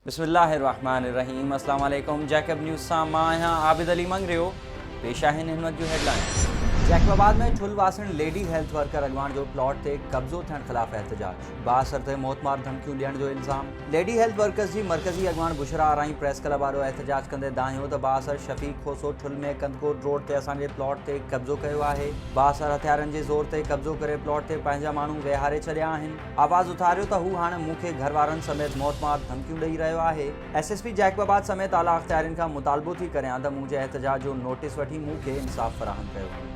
बिस्मिल्लाहिर्रहमानिर्रहीम। अस्सलाम वालेकुम। जैकब न्यूज़ सां मां आहियां आबिद अली मंगरियो। पेश आहिनि हिन वक़्त जूं हेडलाइन। जैकबाबाद में ठुल वासण लेडी हेल्थ वर्कर अॻवान जो प्लॉट ते कब्ज़ो थियण ख़िलाफ़ एहतजाज। बासर ते मौतमार धमकियूं ॾियण जो इल्ज़ाम। लेडी हेल्थ वर्कर्स जी मरकज़ी अॻवान बुशरा आराई प्रेस क्लब वारो एहतजाज कंदे दाहियो त बासर शफ़ीक खोसो ठुल में कंदकोट रोड ते असांजे प्लॉट ते कब्ज़ो कयो आहे। बासर हथियारनि जे ज़ोर ते कब्ज़ो करे प्लॉट ते पंहिंजा माण्हू वेहारे छॾिया आहिनि। आवाज़ उथारियो त हू हाणे मूंखे घर वारनि समेत मौतमार धमकियूं ॾेई रहियो आहे। SSP जैकबाबाद समेत आला अख़्तियारियुनि खां मुतालबो थी करियां त मुंहिंजे एहतजाज जो नोटिस वठी मूंखे इंसाफ़ फ़राहम कयो वञे।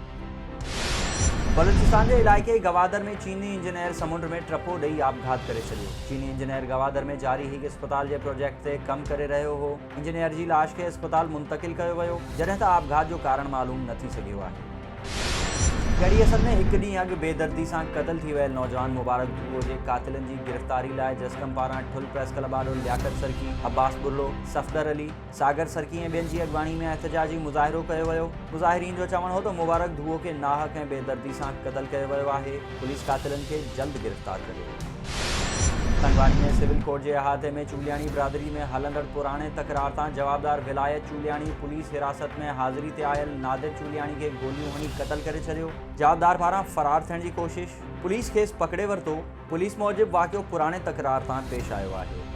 बलूचिस्तान के इलाइक़े गवादर में चीनी इंजीनियर समुंड में ट्रपो ॾेई आपघात करे छॾियो। चीनी इंजीनियर गवादर में जारी हिकु अस्पताल के प्रोजेक्ट ते कम करे रहियो हो। इंजीनियर जी लाश के अस्पताल मुंतकिल कयो वियो, जॾहिं त आपघात जो कारण मालूम न थी सघियो आहे। गढ़ी असद में हिकु ॾींहुं अॻु बेदर्दी सां क़त्ल थी वियल नौजवान मुबारक दुओ जे कातिलनि जी गिरफ़्तारी लाइ जस्कम पारां ठुल प्रेस क्लब वारो लियाकत सरकी, अब्बास बुर्लो, सफ़दर अली, सागर सरकी ऐं ॿियनि जी अॻवानी में एहतजाजी मुज़ाहिरो कयो वियो। मुज़ाहिरीन जो चवणु हो त मुबारक दुओ खे नाहक ऐं बेदर्दी सां क़त्ल कयो वियो आहे। पुलिस कातिलनि खे जल्द गिरफ़्तार करे। खंडवानी में सिविल कोर्ट के अहाते में चूलियाणी बिरादरी में हलंदड़ पुराने तकरार तां जवाबदार विलायत चूलियाणी पुलिस हिरासत में हाज़िरी ते आयल नादिर चूलियाणी के गोलियूं हणी क़त्ल करे छॾियो। जवाबदार पारां फरार थियण जी कोशिश, पुलिस खेसि पकड़े वरितो। पुलिस मूजिब वाक़ियो पुराने तकरार तां पेश आयो आहे।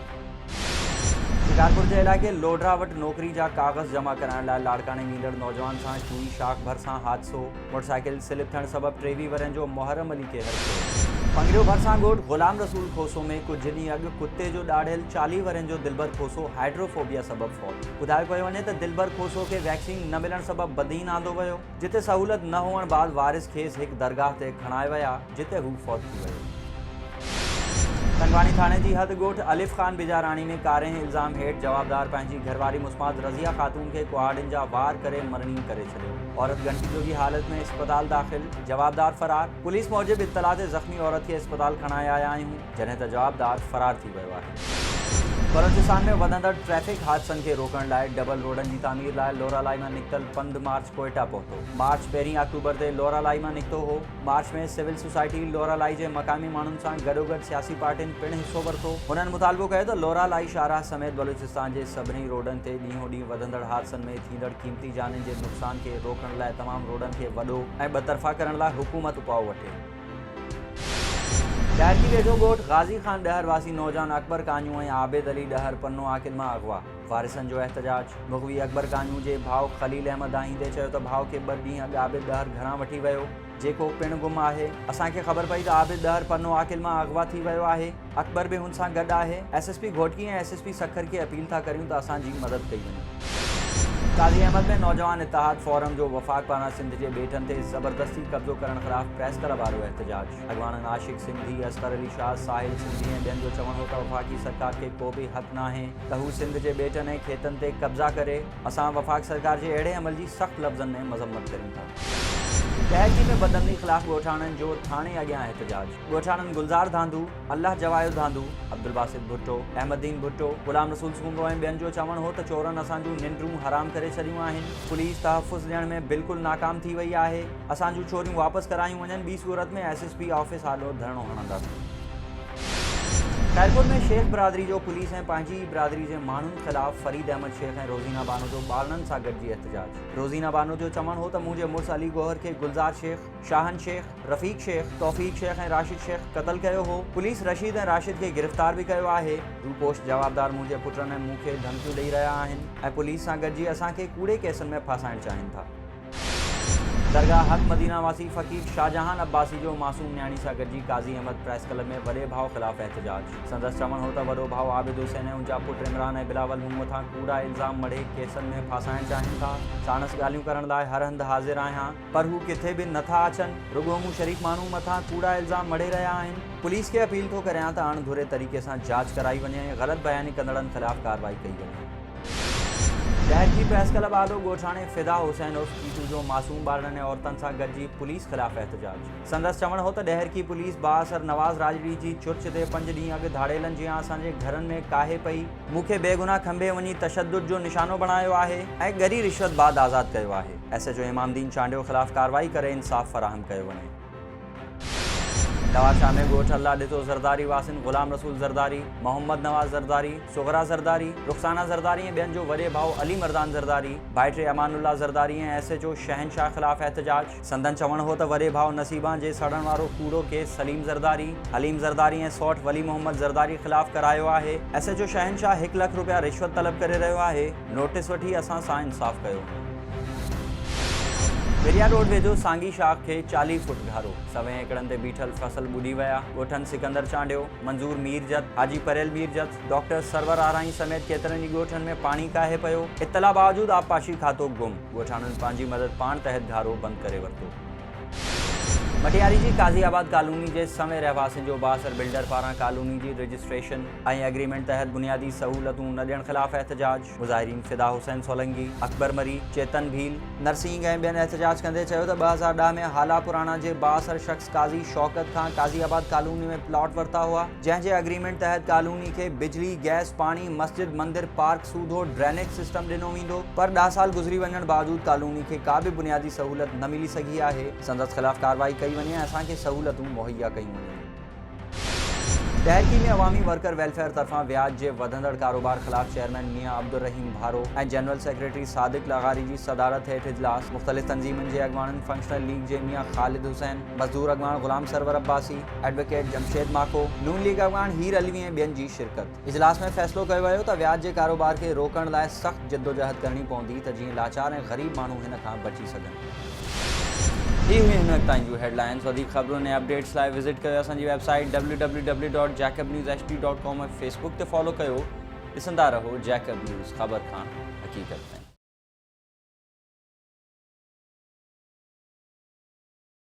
शिकारपुर के इलाइक़े लोडरा वटि नौकरी जा कागज़ जमा कराइण लाइ लाड़काने ईंदड़ नौजवान सां चूई शाख भरिसां हादसो। मोटरसाइकिल स्लिप थियण सबबि 23 वरनि जो मोहरम अली खे हरिसो। पंगिड़ियो भरिसां ॻोठ गुलाम रसूल खोसो में कुछ ॾींहं अॻु कुत्ते जो ॾाढ़ियल 40 वरनि जो दिलबर खोसो हाइड्रोफोबिया सबबि फौत। ॿुधायो पियो वञे त दिलबर खोसो खे वैक्सीन न मिलण सबबि बदीन आंदो वियो, जिते सहूलियत न हुअण बाद वारिस खेसि हिकु दरगाह ते खणाए विया, जिते हू फौत थी वियो। खंडवानी थाने की हद ॻोठ अलिफ खान बिजारानी में कारे इल्ज़ाम हेठि जवाबदार पंहिंजी घरवारी मुस्मात रज़िया खातून के कुआड़िन जा वार करे मरणी करे छॾियो। औरत घंटी जोगी हालत में अस्पताल दाखिल, जवाबदार फरार। पुलिस मूजिब इत्तला ते ज़ख्मी औरत के अस्पताल खणाए आया आहियूं, जॾहिं त जवाबदार फरार थी वियो आहे। बलूचिस्तान में वधंदड़ ट्रैफिक हादसनि खे रोकण लाइ डबल रोडनि जी तामीर लाइ लोरालाई मां निकितल पंधु मार्च कोयटा पहुतो। मार्च 1 अक्टूबर ते लोरालाई मां निकितो हो। मार्च में सिविल सोसाइटी लोरालाई जे मक़ामी माण्हुनि सां गॾोगॾु सियासी पार्टियुनि पिणु हिसो वरितो। हुननि मुतालबो कयो त लोरालाई शाहराह समेत बलूचिस्तान जे सभिनी रोडनि ते ॾींहों ॾींहुं वधंदड़ हादसनि में थींदड़ क़ीमती जाननि जे नुक़सान खे रोकण लाइ तमामु रोडनि खे वॾो ऐं बतरफ़ा करण लाइ हुकूमत उपाउ वठे। डहर की वेझो ॻोठ गाज़ी खान डहर वासी नौजवान अकबर कान्यू ऐं आबिद अली डहर पन्नो आकिल मां अगवा। वारिसनि जो एहतजाज। मुग़वी अकबर कान्यू जे भाउ खलील अहमद आहींदे चयो त भाउ खे 2 ॾींहं अॻु आबिद डहर घरां वठी वियो, जेको पिणु गुम आहे। असांखे ख़बर पई त आबिद डहर पन्नो आकिल मां अगवा थी वियो आहे। अकबर बि हुन सां गॾु आहे। SSP घोटकी ऐं SSP सखर खे अपील था करियूं त असांजी मदद कई वञे। काज़ी अहमद में नौजवान इत्तेहाद फोरम जो वफ़ाक़ पारां सिंध के बेटनि ते ज़बरदस्ती कब्ज़ो करण ख़िलाफ़ प्रेस क्लब वारो एहतजाज। अॻवाननि आशिक़ सिंधी, असगर अली शाह, साहिल सिंधी ऐं ॿियनि जो चवणु हो त वफ़ाक़ी सरकार खे को बि हक़ नाहे त हू सिंध जे बेटनि ऐं खेतनि ते कब्ज़ा करे। असां वफ़ाक़ सरकार जे अहिड़े अमल जी सख़्त लफ़्ज़नि में मज़म्मत करियूं था। डहरकी में बदअमनी ख़िलाफ़ ॻोठाणनि जो थाणे अॻियां एहतजाज। ॻोठाणनि गुलज़ार धांधू, अल्लाह जवायो धांधू, अब्दुल बासित भुट्टो, अहमदीन भुट्टो, गुलाम रसूल सूंदो ऐं ॿियनि जो चवणु हो त चोरनि असांजूं निंड्रूं हराम करे छॾियूं आहिनि। पुलिस तहफ़ुज़ ॾियण में बिल्कुलु नाकाम थी वई आहे। असांजूं चोरियूं वापसि करायूं वञनि, ॿी सूरत में SSP ऑफिस आॾो धरणो हणंदासीं। खैरपुर में शेख बिरादरी जो पुलिस ऐं पंहिंजी बिरादरी जे माण्हुनि ख़िलाफ़ फरीद अहमद शेख ऐं रोज़ीना बानो जो ॿारनि सां गॾिजी एहतजाज। रोज़ीना बानो जो चवणु हो त मुंहिंजे मुड़ुसु अली गौहर खे गुलज़ार शेख, शाहन शेख, रफ़ीक शेख, तौफ़ीक शेख ऐं राशिद शेख क़त्ल कयो हो। पुलिस रशीद ऐं राशिद खे गिरफ़्तार बि कयो आहे। रूपोश जवाबदार मुंहिंजे पुटनि ऐं मूंखे धमकियूं ॾेई रहिया आहिनि ऐं पुलिस सां गॾिजी असांखे कूड़े केसनि में फासाइण चाहिनि था। दरगाह हक़ मदीना वासी फ़कीर शाहजहान अब्बासी जो मासूम न्याणी सां गॾिजी काज़ी अहमद प्रेस क्लब में वॾे भाउ ख़िलाफ़ एहतजाज। संदसि चवणु हो त वॾो भाउ आबिद हुसैन ऐं उनजा पुट इमरान ऐं बिलावल मूं मथां कूड़ा इल्ज़ाम मढ़े केसनि में फासाइण चाहिनि था। साणसि ॻाल्हियूं करण लाइ हर हंधि हाज़िर आहियां, पर हू किथे बि नथा अचनि। रुॻो मूं शरीफ़ माण्हू मथां कूड़ा इल्ज़ाम मढ़े रहिया आहिनि। पुलिस खे अपील थो करियां त अणधुरे तरीक़े सां जांच कराई वञे ऐं ग़लति बयानी कंदड़नि ख़िलाफ़ कार्रवाई कई वञे। डहर की प्रेस क्लब आॾो ॻोठाणे फ़िदा हुसैन उर्फ़ कीटू जो मासूम ॿारनि ऐं औरतनि सां गॾिजी पुलिस ख़िलाफ़ एहतजाज। संदसि चवणु हो त डहर की पुलिस बाअसर नवाज़ राजड़ी जी चुर्च ते 5 ॾींहं अॻु धाड़ेलनि जीअं असांजे घरनि में काहे पई, मूंखे बेगुनाह खंभे वञी तशद्दुद जो निशानो बणायो आहे ऐं ॻरी रिश्वत बाद आज़ादु कयो आहे। SHO इमामदीन चांडियो ख़िलाफ़ कार्रवाई करे इंसाफ़ फ़राहम कयो वञे। नवाबशाह में ॻोठ अल्लाह ॾिठो ज़रदारी वासिन ग़ुलाम रसूल ज़रदारी, मोहम्मद नवाज़ ज़रदारी, सुगरा ज़रदारी, रुखसाना ज़रदारी ऐं ॿियनि जो वॾे भाउ अली मर्दान ज़रदारी, भाइटे अमानुल्लाह ज़रदारी ऐं SHO शहनशाह ख़िलाफ़ एहतजाज। संदन चवणु हो त वॾे भाउ नसीबा जे सड़ण वारो कूड़ो केस सलीम ज़रदारी, हलीम ज़रदारी ऐं सौट वली मोहम्मद ज़रदारी ख़िलाफ़ करायो आहे। SHO शहनशाह 1 लख रुपया रिश्वत तलब करे रहियो आहे। नोटिस वठी असां सां इंसाफ़ कयो। पेरियार रोड वेझो सांगी शाख खे 40 फुट घारो, 100 एकड़नि ते बीठल फसल ॿुॾी विया। ॻोठनि सिकंदर चांडियो, मंज़ूर मीरजत, हाजी परेल मीरजत, डॉक्टर सरवर आराई समेत केतिरनि ई ॻोठनि में पाणी काहे पियो। इत्तला बावजूद आबपाशी खातो गुम, ॻोठाणनि पंहिंजी मदद पाण तहत घारो बंदि करे वरितो। मटियारी जी काज़ीआबाद कॉलोनी जे समय रहवासियुनि जो बासर बिल्डर पारां कॉलोनी जी रजिस्ट्रेशन ऐं एग्रीमेंट तहत बुनियादी सहूलतूं न ॾियण ख़िलाफ़ एहतजाज। मुज़ाहिरीन फिदा हुसैन सोलंकी, अकबर मरी, चेतन भील, नरसिंह ऐं ॿियनि एहतजाज कंदे चयो त 2010 में हाला पुराणा जे बासर शख़्स काज़ी शौकत खां काज़ीआबाद कॉलोनी में प्लॉट वरिता हुआ, जंहिंजे एग्रीमेंट तहत कॉलोनी खे बिजली, गैस, पाणी, मस्जिद, मंदिर, पार्क, सूधो ड्रेनेज सिस्टम ॾिनो वेंदो। पर 10 साल गुज़री वञण बावजूद कॉलोनी खे का बि बुनियादी सहूलत न मिली सघी आहे। संदसि ख़िलाफ़ कार्रवाई कई वञे, असांखे सहूलतूं मुहैया कयूं वञनि। तहरीकी में अवामी वर्कर वेलफेयर तरफ़ां व्याज जे वधंदड़ कारोबार ख़िलाफ़ चेयरमैन मियां अब्दुर रहीम भारो ऐं जनरल सेक्रेटरी सादिक लगारी जी सदारत हेठि इजलास। मुख़्तलिफ़ तंज़ीमुनि जे अॻवाननि फंक्शनल लीग जे मियां ख़ालिद हुसैन, मज़दूर अॻवान ग़ुलाम सरवर अब्बासी, एडवोकेट जमशेद माको, नून लीग अॻवान हीर अलवी ऐं ॿियनि जी शिरकत। इजलास में फ़ैसिलो कयो वियो त व्याज जे कारोबार खे रोकण लाइ सख़्त जिद्दोजहद करणी पवंदी त जीअं लाचार ऐं ग़रीब माण्हू हिन खां बची सघनि। ये हुई हिन वक़्त ताईं जूं हेडलाइंस। वधीक ख़बरुनि ऐं अपडेट्स लाइ विज़िट कयो असांजी वेबसाइट www.jacobnewsht.com ऐं फेसबुक ते फॉलो कयो। ॾिसंदा रहो जैकब न्यूज़, ख़बर खां हक़ीक़त में।